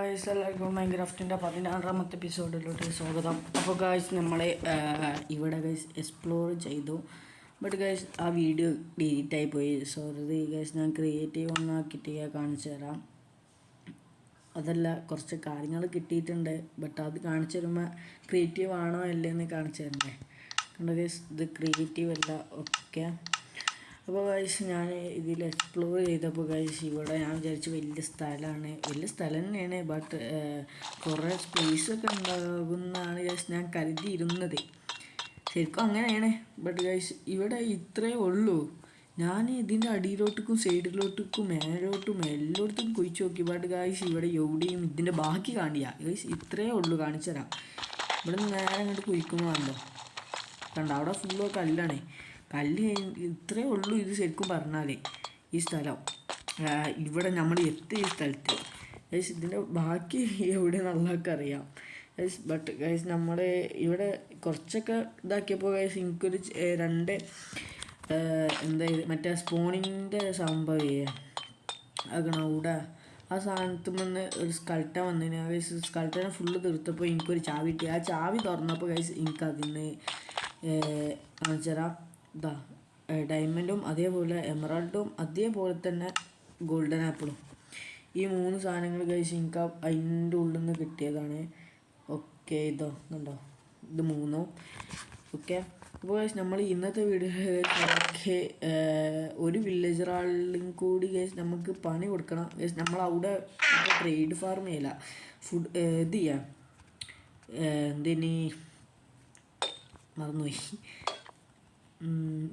Guys എല്ലാവർക്കും മൈൻക്രാഫ്റ്റിൻ്റെ 16ാമത്തെ എപ്പിസോഡിലോട്ട് സ്വാഗതം. അപ്പോൾ ഗായ്സ് നമ്മളെ ഇവിടെ ഗൈസ് എക്സ്പ്ലോർ ചെയ്തു. ബട്ട് ഗൈസ് ആ വീഡിയോ ഡിലീറ്റായി പോയി. സോറി ഗൈസ്, ഞാൻ ക്രിയേറ്റീവ് ഒന്നും കിട്ടിയാൽ കാണിച്ചു തരാം. അതല്ല, കുറച്ച് കാര്യങ്ങൾ കിട്ടിയിട്ടുണ്ട്. ബട്ട് അത് കാണിച്ചു തരുമ്പോൾ ക്രിയേറ്റീവ് ആണോ അല്ലേന്ന് കാണിച്ചു തരണ്ടേ. കണ്ടോ ഗൈസ്, ഇത് ക്രിയേറ്റീവ് അല്ല. ഓക്കെ, അപ്പോൾ ഗൈസ് ഞാൻ ഇതിൽ എക്സ്പ്ലോർ ചെയ്തപ്പോൾ ഗൈസ് ഇവിടെ ഞാൻ വിചാരിച്ചു വലിയ സ്ഥലമാണ്. വലിയ സ്ഥലം തന്നെയാണ്, ബട്ട് കുറേ സ്പേസൊക്കെ ഉണ്ടാകുന്നതാണ് ഗൈസ് ഞാൻ കരുതിയിരുന്നത്. ശരിക്കും അങ്ങനെയാണ്. ബട്ട് ഗൈസ് ഇവിടെ ഇത്രയേ ഉള്ളൂ. ഞാൻ ഇതിൻ്റെ അടിയിലോട്ടുക്കും സൈഡിലോട്ടുക്കും മേലോട്ടും എല്ലായിടത്തും കുഴിച്ച് നോക്കി. ബട്ട് ഗൈസ് ഇവിടെ എവിടെയും ഇതിൻ്റെ ബാക്കി കാണില്ല ഗൈസ്. ഇത്രയേ ഉള്ളൂ, കാണിച്ചു തരാം. ഇവിടെ നിന്ന് നേരെ അങ്ങോട്ട് കുഴിക്കുമ്പോൾ കണ്ടോ, കണ്ടോ അവിടെ ഫുള്ളോ കല്ലാണ്. കല്ല് ഇത്രയേ ഉള്ളൂ. ഇത് ശരിക്കും പറഞ്ഞാൽ ഈ സ്ഥലം ഇവിടെ നമ്മൾ എത്തിയ ഈ സ്ഥലത്ത് ഗൈസ് ഇതിൻ്റെ ബാക്കി എവിടെ നല്ലതൊക്കെ അറിയാം ഗൈസ്. ബട്ട് ഗൈസ് നമ്മൾ ഇവിടെ കുറച്ചൊക്കെ ഇതാക്കിയപ്പോൾ ഗൈസ് എനിക്കൊരു രണ്ട് എന്താ മറ്റേ സ്പോണിൻ്റെ സംഭവമേ ആകണം അവിടെ ആ സാധനത്തിൽ നിന്ന് ഒരു സ്കൾട്ട വന്നതിന് ഗൈസ്. സ്കൾട്ടനെ ഫുള്ള് തീർത്തപ്പോൾ എനിക്കൊരു ചാവി കിട്ടി. ആ ചാവി തുറന്നപ്പോൾ ഗൈസ് എനിക്കതിന് കാണിച്ചുതരാം. ഇതാ ഡയമണ്ടും അതേപോലെ എമറാൾഡും അതേപോലെ തന്നെ ഗോൾഡൻ ആപ്പിളും, ഈ 3 സാധനങ്ങൾ ഗൈസ് എനിക്ക് അതിൻ്റെ ഉള്ളിൽ നിന്ന് കിട്ടിയതാണ്. ഓക്കെ, ഇതോ കണ്ടോ, ഇത് 3. ഓക്കെ, അപ്പോൾ ഗൈസ് നമ്മൾ ഇന്നത്തെ വീഡിയോയിലേക്ക് ഒരു വില്ലേജറാളിലും കൂടി ഗൈസ് നമുക്ക് പണി കൊടുക്കണം ഗൈസ്. നമ്മളവിടെ ട്രേഡ് ഫാർം ചെയ്യില്ല, ഫുഡ് ഇത് ചെയ്യാം, എന്തിനി മറന്നുപോയി,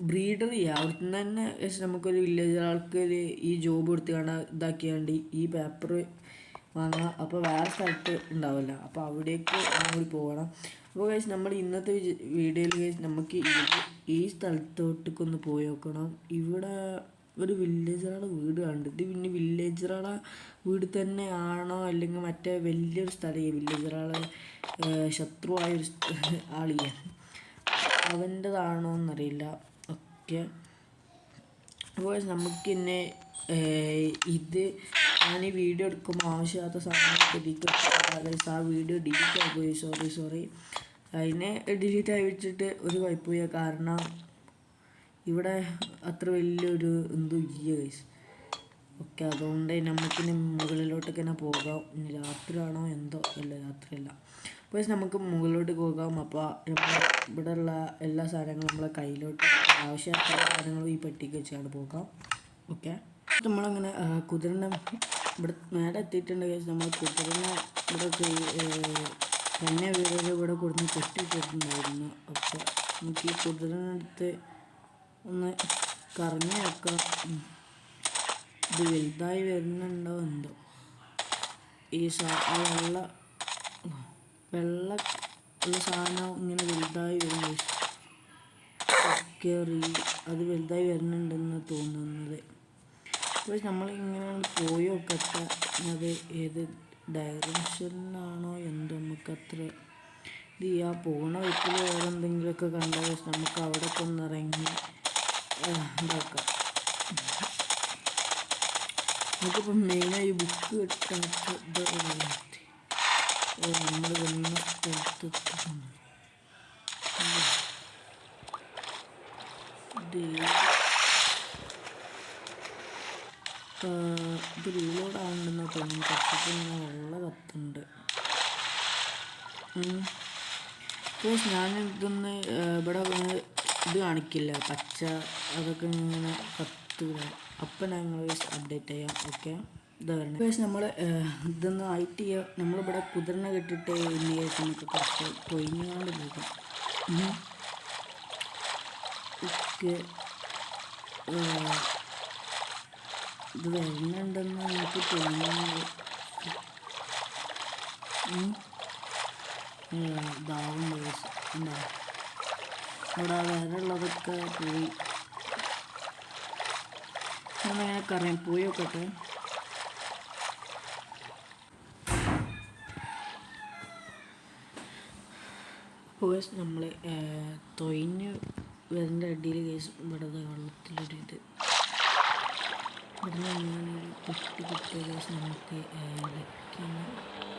ബ്രീഡർ ചെയ്യുക. അവിടുന്ന് തന്നെ നമുക്കൊരു വില്ലേജ് ആൾക്ക് ഈ ജോബ് കൊടുത്ത് കാണാൻ ഇതാക്കിയാണ്ട് ഈ പേപ്പർ വാങ്ങാം. അപ്പോൾ വേറെ സ്ഥലത്ത് ഉണ്ടാവില്ല, അപ്പോൾ അവിടേക്ക് കൂടി പോകണം. അപ്പോൾ ഗൈസ് നമ്മൾ ഇന്നത്തെ വീഡിയോയിൽ ഗൈസ് നമുക്ക് ഈ സ്ഥലത്തോട്ടേക്കൊന്ന് പോയി നോക്കണം. ഇവിടെ ഒരു വില്ലേജറുടെ വീട് കണ്ട്. ഇത് പിന്നെ വില്ലേജറുടെ വീട് തന്നെ ആണോ അല്ലെങ്കിൽ മറ്റേ വലിയൊരു സ്ഥലമേ വില്ലേജറുടെ ശത്രുവായൊരു ആളിയെ അവൻ്റെതാണോ എന്നറിയില്ല. ഓക്കെ, അപ്പോൾ നമുക്കിന്നെ ഇത് ഞാൻ ഈ വീഡിയോ എടുക്കുമ്പോൾ ആവശ്യമില്ലാത്ത സാധനങ്ങളൊക്കെ ആ വീഡിയോ ഡിലീറ്റ് ആയി പോയി. സോറി. അതിനെ ഡിലീറ്റ് ആയി വെച്ചിട്ട് ഒരു കുഴപ്പമില്ല, കാരണം ഇവിടെ അത്ര വലിയൊരു എന്തോ ഇല്ല ഗൈസ്. ഓക്കെ, അതുകൊണ്ട് നമുക്കിനി മുകളിലോട്ടൊക്കെ തന്നെ പോകാം. ഇനി രാത്രിയാണോ എന്തോ, അല്ല രാത്രിയല്ല. അപ്പോൾ നമുക്ക് മുകളിലോട്ട് പോകാം. അപ്പോൾ ഇവിടെ ഉള്ള എല്ലാ സാധനങ്ങളും നമ്മളെ കയ്യിലോട്ട് ആവശ്യമായ സാധനങ്ങളും ഈ പെട്ടിക്ക് വെച്ചാണ് പോകാം. ഓക്കെ, നമ്മളങ്ങനെ കുതിരനെ ഇവിടെ മേലെ എത്തിയിട്ടുണ്ട് ഗൈസ്. നമ്മൾ കുതിരനെ ഇവിടെ തന്നെ വീടുകൾ ഇവിടെ കൊടുന്ന് കെട്ടിയിട്ടിട്ടുണ്ടായിരുന്നു. അപ്പോൾ നമുക്ക് ഈ കുതിരനടുത്ത് ഒന്ന് കറങ്ങി വെക്കാം. ഇത് വലുതായി വരുന്നുണ്ടോ എന്തോ, ഈ വെള്ള ഉള്ള സാധനം ഇങ്ങനെ വലുതായി വരുന്നു. അത് വലുതായി വരുന്നുണ്ടെന്ന് തോന്നുന്നത്. അപ്പോൾ നമ്മളിങ്ങനെ പോയി നോക്കട്ടെ, അത് ഏത് ഡയറക്ഷനിലാണോ എന്തോ. നമുക്കത്ര ഇത് ആ പോണ വീട്ടിൽ വേറെ എന്തെങ്കിലുമൊക്കെ കണ്ടാൽ നമുക്ക് അവിടെയൊക്കെ ഒന്ന് ഇറങ്ങി ഉണ്ടാക്കാം. നമുക്കിപ്പോൾ മെയിനായി ബുക്ക് കിട്ടാത്ത നമ്മൾ വന്ന സ്ഥലത്ത് ഇത് റീലോഡ് ആവുന്നുണ്ടെന്ന് തോന്നുന്നു. കുറച്ചൊക്കെ ഇങ്ങനെ വെള്ളം കത്തുന്നുണ്ട്. ഞാൻ ഇതൊന്ന് ഇവിടെ ഇത് കാണിക്കില്ല പച്ച, അതൊക്കെ ഇങ്ങനെ കത്തുക. അപ്പം ഞങ്ങൾ അപ്ഡേറ്റ് ചെയ്യാം. ഓക്കെ, ഇതാണ് പക്ഷേ നമ്മൾ ഇതൊന്നും ആയിട്ട് ചെയ്യുക. നമ്മളിവിടെ കുതിരനെ കെട്ടിട്ട് ഇനി നമുക്ക് കുറച്ച് കൊയിഞ്ഞാണ്ട് പോകാം. ഓക്കെ, ഇത് വരുന്നുണ്ടെന്ന് എനിക്ക് തോന്നുന്നത്. ഇതാവുണ്ട് എന്താ ഇവിടെ വേറെ ഉള്ളതൊക്കെ പോയി. അങ്ങനെയൊക്കെ അറിയാം, പോയി നോക്കട്ടെ. കേസ് നമ്മൾ തൊയിഞ്ഞ് വരുന്ന അടിയിൽ കേസ് ഇവിടെ വെള്ളത്തിലൊരു ഇത് ഇവിടെ ഞാനൊരു പെട്ടി കിട്ടിയ കേസ് നമുക്ക് ലഭിക്കണം.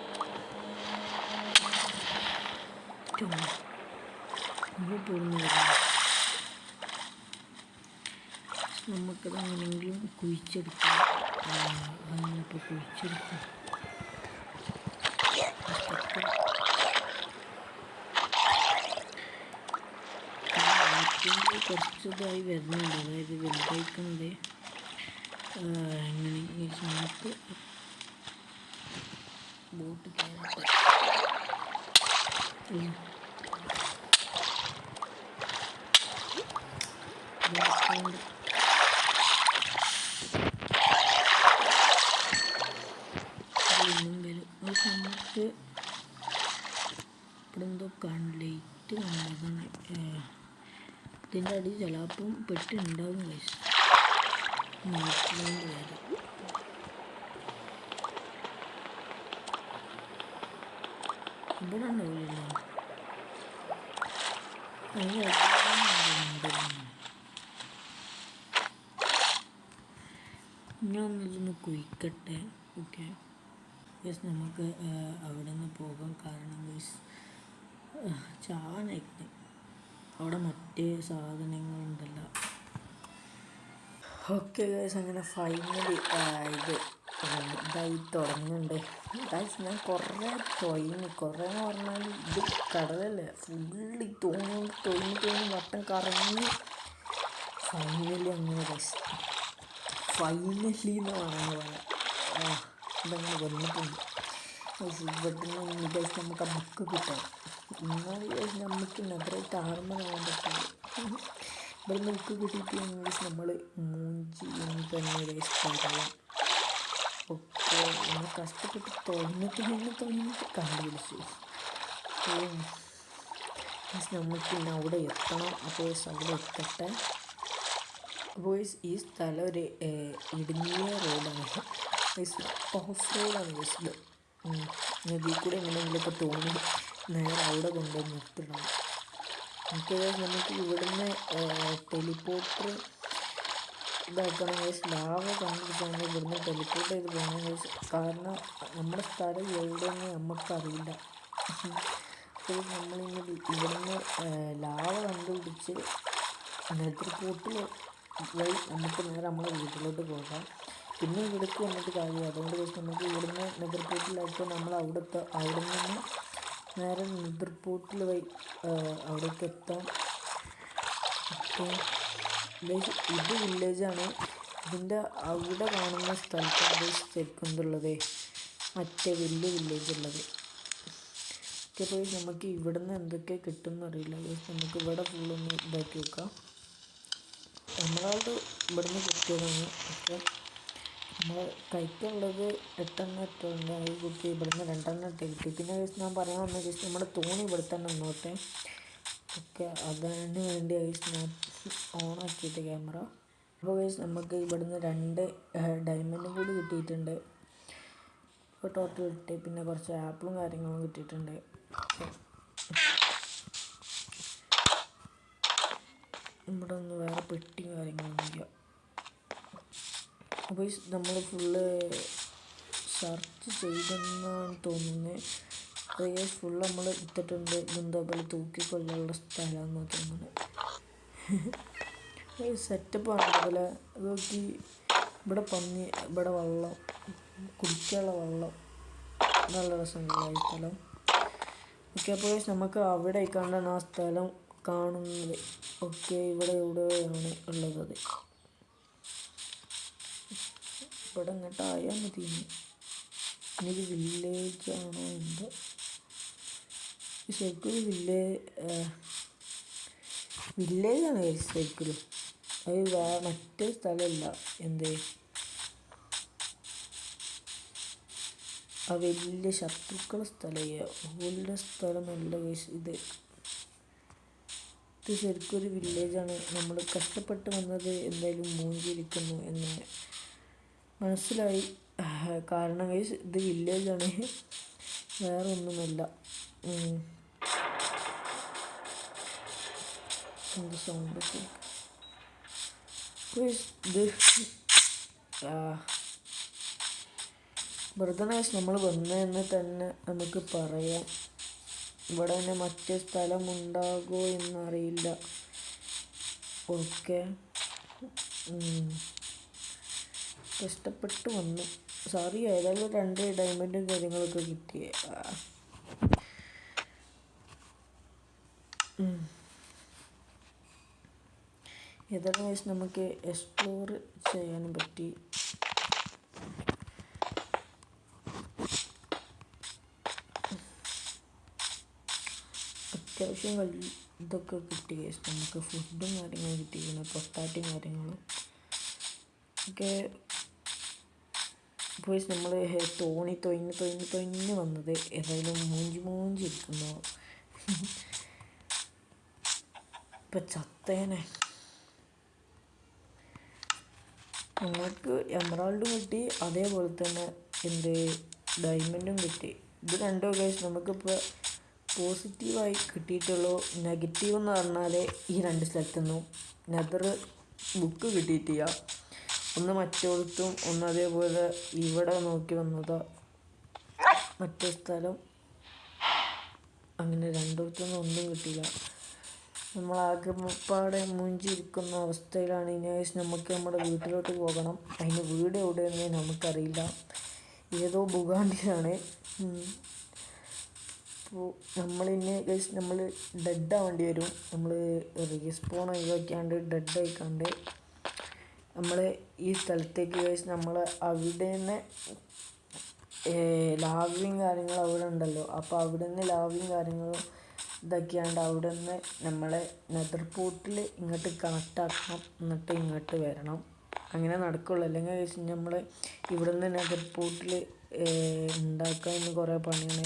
ലാസ്റ്റ് പോകുന്നത് നമുക്കത് അങ്ങനെയെങ്കിലും കുഴിച്ചെടുക്കാം. അങ്ങനെപ്പോൾ കുഴിച്ചെടുക്കാം. കുറച്ചതായി വരുന്നുണ്ട്, അതായത് വലുതായിക്കുന്നത്. അങ്ങനെ നമുക്ക് ബോട്ട് കയറട്ടെ. നമുക്ക് ഇവിടെ എന്തോ ലൈറ്റ് കാണുന്നതാണ്. ഇതിൻ്റെ അടി ചിലപ്പം പെട്ടുണ്ടാവും. നൈറ്റിലാണ്ട് വരാം. ഇവിടെ ഉണ്ടാവില്ലല്ലോ. ഞാനൊന്ന് കുഴിക്കട്ടെ. ഓക്കെ യെസ്, നമുക്ക് അവിടെ നിന്ന് പോകാൻ കാരണം ചാവാനായിട്ട് അവിടെ മറ്റേ സാധനങ്ങളുണ്ടല്ലോ. ഓക്കെ ഗൈസ്, അങ്ങനെ ഫൈനലി ഇതായി തുടങ്ങുന്നുണ്ട് ഗൈസ്. ഞാൻ കുറേ എന്ന് പറഞ്ഞാൽ ഇത് കടലല്ലേ, ഫുള്ളി തോന്നി വട്ടം കറങ്ങി ഫൈനലി അങ്ങനെ ഗൈസ്. ഫൈനലി എന്ന് പറയാൻ ഇതങ്ങനെ വന്നിട്ടുണ്ട്. ഇവിടുന്ന് ഗൈസ് നമുക്ക് ആ ബുക്ക് കിട്ടാം. ഇന്നാണ് ഗൈസ് നമുക്ക് നെതറായിട്ട് ആർമർ ആവാൻ പറ്റുള്ളൂ. ഇവിടുന്ന് ബുക്ക് കിട്ടിയിട്ട് ഗൈസ് നമ്മൾ മൂഞ്ചി എന്ന് തന്നെ ഗൈസ് പറയാം. ഓക്കെ, നമ്മൾ കഷ്ടപ്പെട്ട് തൊഴിഞ്ഞിട്ട് കണ്ടുപിടിച്ചു. നമുക്ക് ഇന്ന് അവിടെ എത്തണം. അപ്പോൾ അവിടെ എത്തട്ടെ. അപ്പോൾ ഈ സ്ഥലം ഒരു ഇടുങ്ങിയ റോഡാണ്, ഓഫ് റോഡാണ് ഗൈസ്. നദി കൂടെ എങ്ങനെയെങ്കിലുമൊക്കെ തോന്നി നേരെ അവിടെ കൊണ്ടുവന്ന് നിർത്തിടണം. നമുക്ക് ഇവിടുന്ന് ടെലിപ്പോർട്ടർ ഇതാക്കണം ഗൈസ്. ലാവ കണ്ടുപിടിച്ചാണ് ഇവിടുന്ന് ടെലിപ്പോർട്ട് ചെയ്ത് പോകണം ഗൈസ്. കാരണം നമ്മുടെ സ്ഥലം എവിടെയെന്ന് നമുക്കറിയില്ല. അപ്പോൾ നമ്മളിങ്ങനെ ഇവിടുന്ന് ലാവ കണ്ടുപിടിച്ച് നെതർ പോർട്ടിൽ വഴി നമുക്ക് നേരെ നമ്മളെ വീട്ടിലോട്ട് പോകാം. പിന്നെ ഇവിടേക്ക് വന്നിട്ട് കാര്യമില്ല. അതുകൊണ്ട് ഗൈസ് നമുക്ക് ഇവിടുന്ന് നെതർ പോർട്ടിലായിട്ട് നമ്മൾ അവിടെ നിന്ന് നേരെ നെതർ പോർട്ടിൽ വഴി അവിടേക്ക് എത്താം. അപ്പോൾ ഗൈസ് ഇത് വില്ലേജാണ്. ഇതിൻ്റെ അവിടെ കാണുന്ന സ്ഥലത്താണ് ഗൈസ് ശരിക്കുള്ളത് മറ്റേ വലിയ വില്ലേജ് ഉള്ളത്. ഓക്കെ, അപ്പോൾ നമുക്ക് ഇവിടുന്ന് എന്തൊക്കെ കിട്ടുമെന്ന് അറിയില്ല ഗൈസ്. നമുക്ക് ഇവിടെ ഫുള്ളൊന്ന് ഇതാക്കി വെക്കാം. നമ്മളത് ഇവിടുന്ന് കിട്ടിയതാണ്. ഓക്കെ, നമ്മൾ കഴിക്കാനുള്ളത് 8 ഇട്ടുണ്ട്. അത് കുട്ടി ഇവിടുന്ന് 2 കിട്ടി. പിന്നെ ഞാൻ പറയാൻ വന്ന ജസ്റ്റ് നമ്മുടെ തോണി ഇവിടെ തന്നെ നിന്നോട്ടെ. ഓക്കെ, അതിന് വേണ്ടി ഞാൻ ഓണാക്കിയിട്ട് ക്യാമറ. അപ്പോൾ നമുക്ക് ഇവിടുന്ന് 2 ഡയമണ്ടും കൂടി കിട്ടിയിട്ടുണ്ട്. ഇപ്പോൾ ടോട്ടൽ കിട്ടി. പിന്നെ കുറച്ച് ആപ്പിളും കാര്യങ്ങളും കിട്ടിയിട്ടുണ്ട്. ഇവിടെ ഒന്ന് വേറെ പെട്ടിയും കാര്യങ്ങളൊന്നുമില്ല. അപ്പോൾ നമ്മൾ ഫുള്ള് സെർച്ച് ചെയ്തെന്നാണ് തോന്നുന്നത്. അത് ഫുള്ള് നമ്മൾ എടുത്തിട്ടുണ്ട്. ഇതെന്താ പോലെ തൂക്കിക്കൊല്ലുള്ള സ്ഥലമെന്നാണ് തോന്നുന്നത്. സെറ്റപ്പാണ്. അതുപോലെ നോക്കി ഇവിടെ പന്നി, ഇവിടെ വെള്ളം, കുടിക്കാനുള്ള വെള്ളം, നല്ല രസമുള്ള ഈ സ്ഥലം. ഓക്കെ, അപ്പോൾ നമുക്ക് അവിടെ കണ്ടാണ് ആ സ്ഥലം കാണുന്നത്. ഓക്കെ, എവിടെയാണ് ഉള്ളത്? അത് ഇവിടെ ഇങ്ങോട്ടായാൽ മതി. ഇതൊരു വില്ലേജാണോ എന്തോ? ശരിക്കും വില്ലേജാണ് ശരിക്കും. അത് മറ്റേ സ്ഥലമല്ല. ആ വലിയ ശത്രുക്കളുടെ സ്ഥലമാണ്, ഓളുടെ സ്ഥലമല്ല ഇത്. ശരിക്കും ഒരു വില്ലേജാണ്. നമ്മൾ കഷ്ടപ്പെട്ട് വന്നത് എന്തായാലും മൂഞ്ചിരിക്കുന്നു എന്ന് മനസ്സിലായി. കാരണം ഇത് വില്ലേജാണ്, വേറെ ഒന്നുമല്ല. എന്ത് സൗണ്ട് ഇത് വെറുതെ നമ്മൾ വന്നതെന്ന് തന്നെ നമുക്ക് പറയാം. ഇവിടെ തന്നെ മറ്റേ സ്ഥലമുണ്ടാകുമോ എന്നറിയില്ല. ഓക്കെ, കഷ്ടപ്പെട്ട് വന്നു. സോറി, ഏതായാലും 2 ഡയമണ്ടും കാര്യങ്ങളൊക്കെ കിട്ടി. ഏതായാലും വെച്ച് നമുക്ക് എക്സ്പ്ലോർ ചെയ്യാനും പറ്റി. അത്യാവശ്യം ഇതൊക്കെ കിട്ടി. നമുക്ക് ഫുഡും കാര്യങ്ങളും കിട്ടിയിരിക്കുന്നു, പൊട്ടാറ്റയും കാര്യങ്ങളും ഒക്കെ. ഇപ്പോൾ നമ്മൾ തൊയിഞ്ഞ് വന്നത് ഏതായാലും മൂഞ്ചിരിക്കുന്നു. ഇപ്പം ചത്തേനെ. നമുക്ക് എമറാൾഡും കിട്ടി, അതേപോലെ തന്നെ ഡയമണ്ടും കിട്ടി. ഇത് രണ്ടോ ഗൈസ് നമുക്കിപ്പോൾ പോസിറ്റീവായി കിട്ടിയിട്ടുള്ളൂ. നെഗറ്റീവ് എന്ന് പറഞ്ഞാൽ ഈ 2 സ്ഥലത്തുനിന്നും നെതർ ബുക്ക് കിട്ടിയിട്ടില്ല. ഒന്ന് മറ്റോടത്തും ഒന്ന് അതേപോലെ ഇവിടെ നോക്കി വന്നതാ മറ്റേ സ്ഥലം. അങ്ങനെ 2 ഒന്നും കിട്ടിയില്ല. നമ്മളാകെ പാടെ മൂഞ്ചിരിക്കുന്ന അവസ്ഥയിലാണ്. ഇനി നമുക്ക് നമ്മുടെ വീട്ടിലോട്ട് പോകണം. അതിന് വീട് എവിടെയെന്ന് നമുക്കറിയില്ല. ഏതോ ഭൂഖണ്ഡിലാണ്. അപ്പോൾ നമ്മൾ ഡെഡാവേണ്ടി വരും. നമ്മൾ റീസ്പോൺ ഒഴിവാക്കിയാണ്ട് ഡെഡായിക്കാണ്ട് നമ്മൾ ഈ സ്ഥലത്തേക്ക് നമ്മൾ അവിടെ നിന്ന് ലാവയും കാര്യങ്ങളും അവിടെ ഉണ്ടല്ലോ. അപ്പോൾ അവിടെ നിന്ന് ലാവയും കാര്യങ്ങളും ഇതൊക്കെയാണ്ട് അവിടെ നിന്ന് നമ്മളെ നെതർ പോർട്ടിൽ ഇങ്ങോട്ട് കണക്റ്റ് ആക്കണം, എന്നിട്ട് ഇങ്ങോട്ട് വരണം. അങ്ങനെ നടക്കുള്ളൂ. അല്ലെങ്കിൽ നമ്മൾ ഇവിടെ നിന്ന് നെതർ പോർട്ടിൽ ഉണ്ടാക്കാൻ കുറേ പണിയാണ്.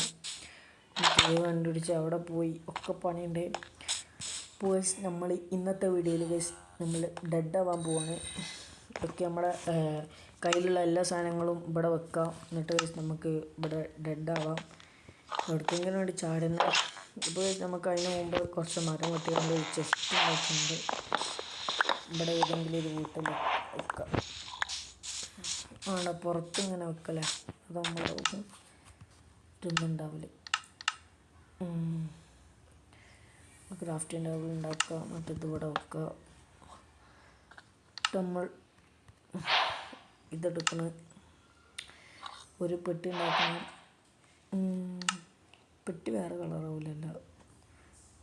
കണ്ടുപിടിച്ച് അവിടെ പോയി ഒക്കെ പണിയുണ്ട്. പോയിസ് നമ്മൾ ഇന്നത്തെ വീഡിയോയിൽ നമ്മൾ ഡെഡാവാൻ പോവാണ്. ഒക്കെ നമ്മുടെ കയ്യിലുള്ള എല്ലാ സാധനങ്ങളും ഇവിടെ വെക്കാം. എന്നിട്ട് നമുക്ക് ഇവിടെ ഡെഡാവാം. എവിടേക്കെങ്കിലും വേണ്ടി ചാടുന്ന. ഇപ്പോൾ നമുക്ക് അതിന് മുമ്പ് കുറച്ച് മരം വെട്ടിക്കൊണ്ട് ചെസ്റ്റ് ഉണ്ടാക്കുന്നുണ്ട്. ഇവിടെ ഏതെങ്കിലും ഒരു വീട്ടിൽ വെക്കാം. പുറത്തിങ്ങനെ വെക്കല്ലേ, അത് നമ്മൾ ഇതൊന്നുണ്ടാവില്ല. ക്രാഫ്റ്റിംഗ് ടേബിൾ ഉണ്ടാക്കുക, മറ്റേത് ഇവിടെ വെക്കുക. നമ്മൾ ഇതെടുക്കണം, ഒരു പെട്ടി ഉണ്ടാക്കണം. പെട്ടി വേറെ കളറാവില്ലല്ലോ,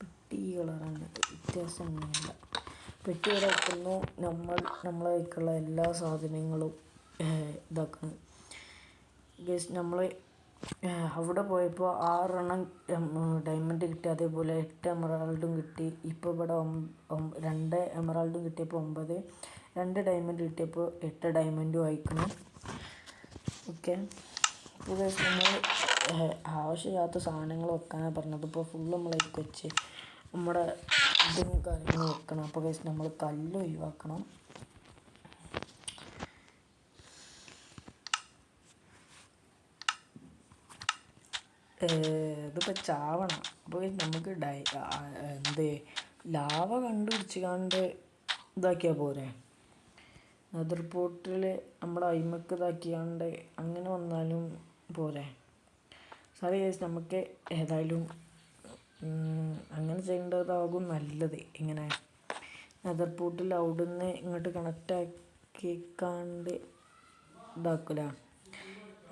പെട്ടി ഈ കളറാണ്, വ്യത്യാസമൊന്നുമില്ല. പെട്ടി ഇവിടെ വെക്കുന്നു. നമ്മളെ കയ്യിലുള്ള എല്ലാ സാധനങ്ങളും ഇതാക്കണം. നമ്മൾ അവിടെ പോയപ്പോൾ 6 ഡയമണ്ട് കിട്ടി, അതേപോലെ 8 എമറാൾഡും കിട്ടി. ഇപ്പോൾ ഇവിടെ 2 എമറാൾഡും കിട്ടിയപ്പോൾ 9, 2 ഡയമണ്ട് കിട്ടിയപ്പോൾ 8 ഡയമണ്ടും അയക്കണം. ഓക്കെ, ഇപ്പോൾ നമ്മൾ ആവശ്യമില്ലാത്ത സാധനങ്ങൾ വെക്കാനാണ് പറഞ്ഞത്. ഇപ്പോൾ ഫുള്ള് നമ്മളേക്ക് വെച്ച് നമ്മുടെ ഇതും കാര്യങ്ങളും വെക്കണം. അപ്പോൾ നമ്മൾ കല്ല് ഒഴിവാക്കണം. ഇതിപ്പോൾ ചാവണം. അപ്പോൾ നമുക്ക് ലാവ കണ്ടുപിടിച്ച് ഇതാക്കിയാൽ പോരെ. നെതർ പോർട്ടിൽ നമ്മുടെ അയിമക്ക് ഇതാക്കിയാണ്ട് അങ്ങനെ വന്നാലും പോരെ. സോറി ഗൈസ്, നമുക്ക് ഏതായാലും അങ്ങനെ ചെയ്യേണ്ടതാകും നല്ലത്. ഇങ്ങനെ നെതർ പോർട്ടിൽ അവിടുന്ന് ഇങ്ങോട്ട് കണക്റ്റ് ആക്കിക്കാണ്ട് ഇതാക്കില്ല.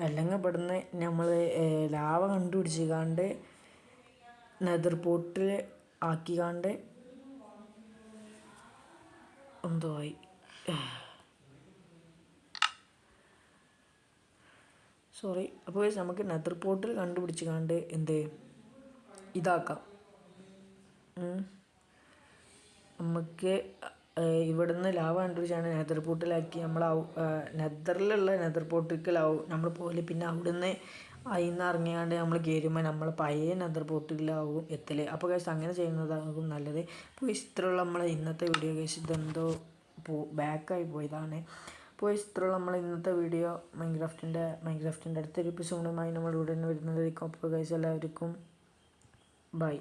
അല്ലെങ്കിൽ ഇവിടുന്ന് നമ്മൾ ലാവ കണ്ടുപിടിച്ചിക്കാണ്ട് നെതർ പോർട്ടിൽ ആക്കിക്കാണ്ട് എന്തോ ആയി. സോറി. അപ്പോൾ നമുക്ക് നെതർ പോർട്ടിൽ കണ്ടുപിടിച്ചിക്കാണ്ട് ഇതാക്കാം. നമുക്ക് ഇവിടുന്ന് ലാവ കണ്ടുപിടിച്ചാണ് നെതർ പോർട്ടിലാക്കി നമ്മൾ നെതറിലുള്ള നെതർ പോർട്ടിലാവും നമ്മൾ പോലെ. പിന്നെ അവിടുന്ന് അതിന്ന് ഇറങ്ങിയാണ്ട് നമ്മൾ കയറുമ്പോൾ നമ്മൾ പഴയ നെതർ പോർട്ടിലാവും എത്തല്. അപ്പോൾ കേസ് അങ്ങനെ ചെയ്യുന്നതാകും നല്ലത്. അപ്പോൾ ഇത്രയുള്ള നമ്മളെ ഇന്നത്തെ വീഡിയോ കേസ്. ഇതെന്തോ ബാക്കായി പോയതാണ്. അപ്പോൾ ഇത്രയുള്ള നമ്മൾ ഇന്നത്തെ വീഡിയോ മൈൻക്രാഫ്റ്റിൻ്റെ അടുത്തൊരു എപ്പിസോഡുമായി നമ്മൾ ഉടനെ വരുന്നതായിരിക്കും. അപ്പോൾ കേസ് എല്ലാവർക്കും ബൈ.